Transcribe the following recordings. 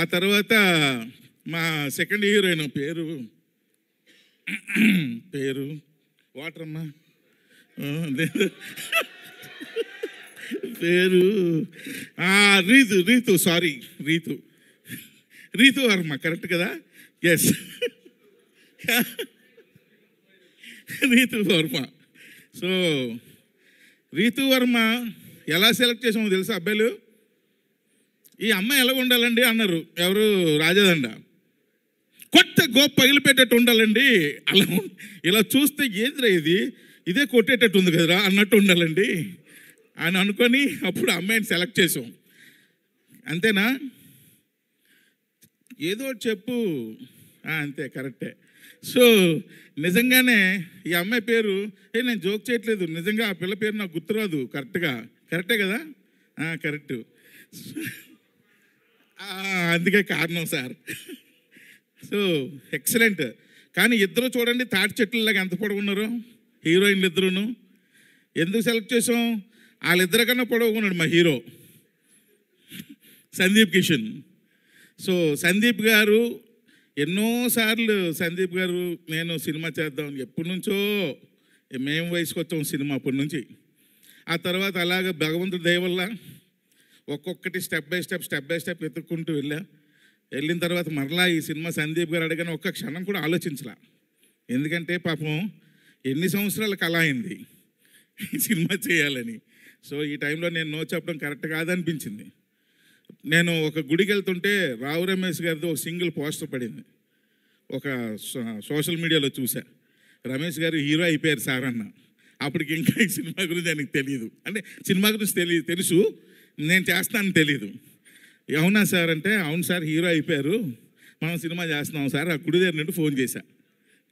ఆ తర్వాత మా సెకండ్ హీరోయిన్ పేరు వాటర్ అమ్మా పేరు రీతు వర్మ, కరెక్ట్ కదా? ఎస్, రీతు వర్మ. సో రీతు వర్మ ఎలా సెలెక్ట్ చేసామో తెలుసా అబ్బాయిలు? ఈ అమ్మాయి ఎలా ఉండాలండి అన్నారు ఎవరు, రాజాదండ. కొత్త గోప్ పగిలిపెట్టేట్టు ఉండాలండి, అలా ఇలా చూస్తే ఏదిరా ఇదే కొట్టేటట్టు ఉంది కదరా అన్నట్టు ఉండాలండి అని అనుకొని అప్పుడు అమ్మాయిని సెలెక్ట్ చేసాం. అంతేనా? ఏదో చెప్పు. అంతే, కరెక్టే. సో నిజంగానే ఈ అమ్మాయి పేరు, నేను జోక్ చేయట్లేదు, నిజంగా ఆ పిల్ల పేరు నాకు గుర్తురాదు కరెక్టే కదా? కరెక్టు. అందుకే కారణం సార్. So excellent. కానీ ఇద్దరు చూడండి తాటి చెట్లలాగా ఎంత పొడవు ఉన్నారు హీరోయిన్లు ఇద్దరును. ఎందుకు సెలెక్ట్ చేసాం? వాళ్ళిద్దరికన్నా పొడవుకున్నాడు మా హీరో సందీప్ కిషన్. సో సందీప్ గారు ఎన్నోసార్లు నేను సినిమా చేద్దాం ఎప్పటి నుంచో, మేము వయసుకు వచ్చాం సినిమా అప్పటి నుంచి. ఆ తర్వాత అలాగ భగవంతుడి దయ వల్ల ఒక్కొక్కటి స్టెప్ బై స్టెప్ వెతుక్కుంటూ వెళ్ళిన తర్వాత మరలా ఈ సినిమా సందీప్ గారు అడిగిన ఒక్క క్షణం కూడా ఆలోచించలా. ఎందుకంటే పాపం ఎన్ని సంవత్సరాల కళ అయింది ఈ సినిమా చేయాలని. సో ఈ టైంలో నేను నో చెప్పడం కరెక్ట్ కాదనిపించింది. నేను ఒక గుడికి వెళ్తుంటే రావు రమేష్ గారిది ఒక సింగిల్ పోస్టర్ పడింది, ఒక సోషల్ మీడియాలో చూసా. రమేష్ గారు హీరో అయిపోయారు సార్ అన్న. అప్పటికి ఇంకా ఈ సినిమా గురించి ఆయనకు తెలియదు, అంటే సినిమా గురించి తెలుసు, నేను చేస్తానని తెలీదు. అవునా సార్ అంటే, అవును సార్ హీరో అయిపోయారు, మనం సినిమా చేస్తున్నాం సార్. ఆ గుడి దగ్గర నుండి ఫోన్ చేశా,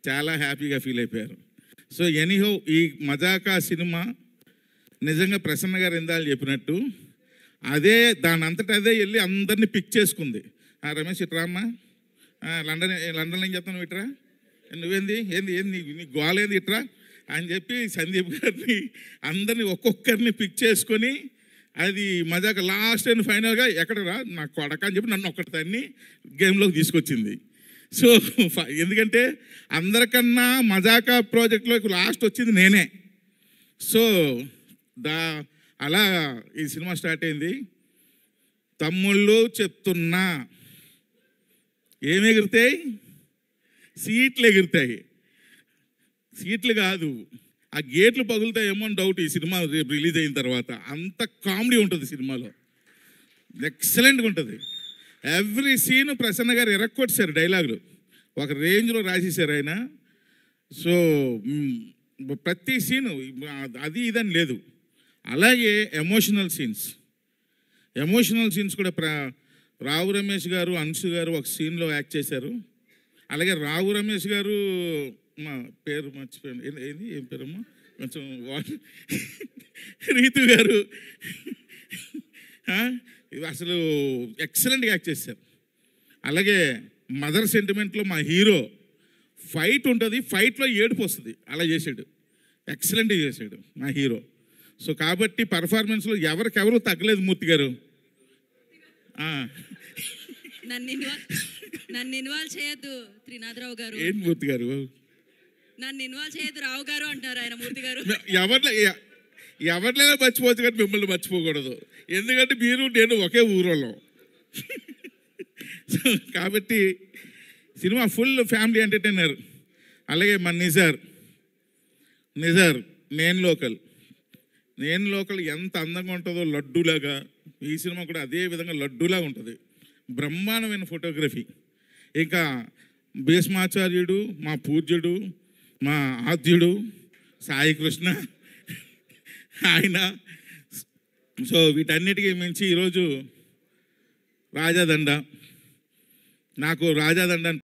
చాలా హ్యాపీగా ఫీల్ అయిపోయారు. సో ఎనీహో ఈ మజాకా సినిమా నిజంగా ప్రసన్న గారు ఇందాలు చెప్పినట్టు అదే దాని అంతటా అదే వెళ్ళి అందరినీ పిక్ చేసుకుంది. రమేష్ ఇట్రా అమ్మా, లండన్లో ఏం చెప్తాను ఇట్రా, నువ్వేంది నీ గోలేంది ఇట్రా అని చెప్పి సందీప్ గారిని అందరినీ ఒక్కొక్కరిని పిక్ చేసుకొని అది మజాక లాస్ట్ అండ్ ఫైనల్గా ఎక్కడరా నాకు కొడక అని చెప్పి నన్ను ఒక్కటి తన్ని గేమ్లోకి తీసుకొచ్చింది. సో ఎందుకంటే అందరికన్నా మజాకా ప్రాజెక్ట్లోకి లాస్ట్ వచ్చింది నేనే. సో అలా ఈ సినిమా స్టార్ట్ అయింది. తమ్ముళ్ళు చెప్తున్నా, ఏమి ఎగురుతాయి? సీట్లు ఎగురుతాయి. సీట్లు కాదు, ఆ గేట్లు పగులుతాయేమో అని డౌట్ ఈ సినిమా రేపు రిలీజ్ అయిన తర్వాత. అంత కామెడీ ఉంటుంది సినిమాలో, ఎక్సలెంట్గా ఉంటుంది. ఎవ్రీ సీను ప్రసన్న గారు ఎరక్కొట్టేశారు, డైలాగులు ఒక రేంజ్లో రాసేసారు ఆయన. సో ప్రతి సీను అది ఇదని లేదు. అలాగే ఎమోషనల్ సీన్స్ కూడా రావు రమేష్ గారు, అంశు గారు ఒక సీన్లో యాక్ట్ చేశారు. అలాగే రావు రమేష్ గారు, మా పేరు మర్చిపోయాను, ఏం పేరమ్మా కొంచెం రీతు గారు అసలు ఎక్సలెంట్గా యాక్ట్ చేశారు. అలాగే మదర్ సెంటిమెంట్లో మా హీరో ఫైట్ ఉంటుంది, ఫైట్లో ఏడుపు వస్తుంది, అలా చేశాడు, ఎక్సలెంట్గా చేశాడు మా హీరో. సో కాబట్టి పర్ఫార్మెన్స్లో ఎవరికెవరు తగ్గలేదు మూర్తి గారు. నన్ను ఇన్వాల్వ్ చేయొద్దు త్రినాథరావు గారు. ఏంటి మూర్తి గారు, నన్ను ఇన్వాల్వ్ చేయొద్దు రావు గారు అంటారు ఆయన. మూర్తి గారు ఎవరినైనా మర్చిపోవచ్చు కానీ మిమ్మల్ని మర్చిపోకూడదు, ఎందుకంటే మీరు నేను ఒకే ఊరోళ్ళం. కాబట్టి సినిమా ఫుల్ ఫ్యామిలీ ఎంటర్టైనర్. అలాగే మన నిజార్ నేను లోకల్ ఎంత అందంగా ఉంటుందో లడ్డూలాగా, ఈ సినిమా కూడా అదే విధంగా లడ్డూలాగా ఉంటుంది. బ్రహ్మాండమైన ఫోటోగ్రఫీ. ఇంకా భీష్మాచార్యుడు, మా పూజ్యుడు, మా ఆద్యుడు సాయి కృష్ణ ఆయన. సో వీటన్నిటికీ మించి ఈరోజు రాజాదండ, నాకు రాజాదండ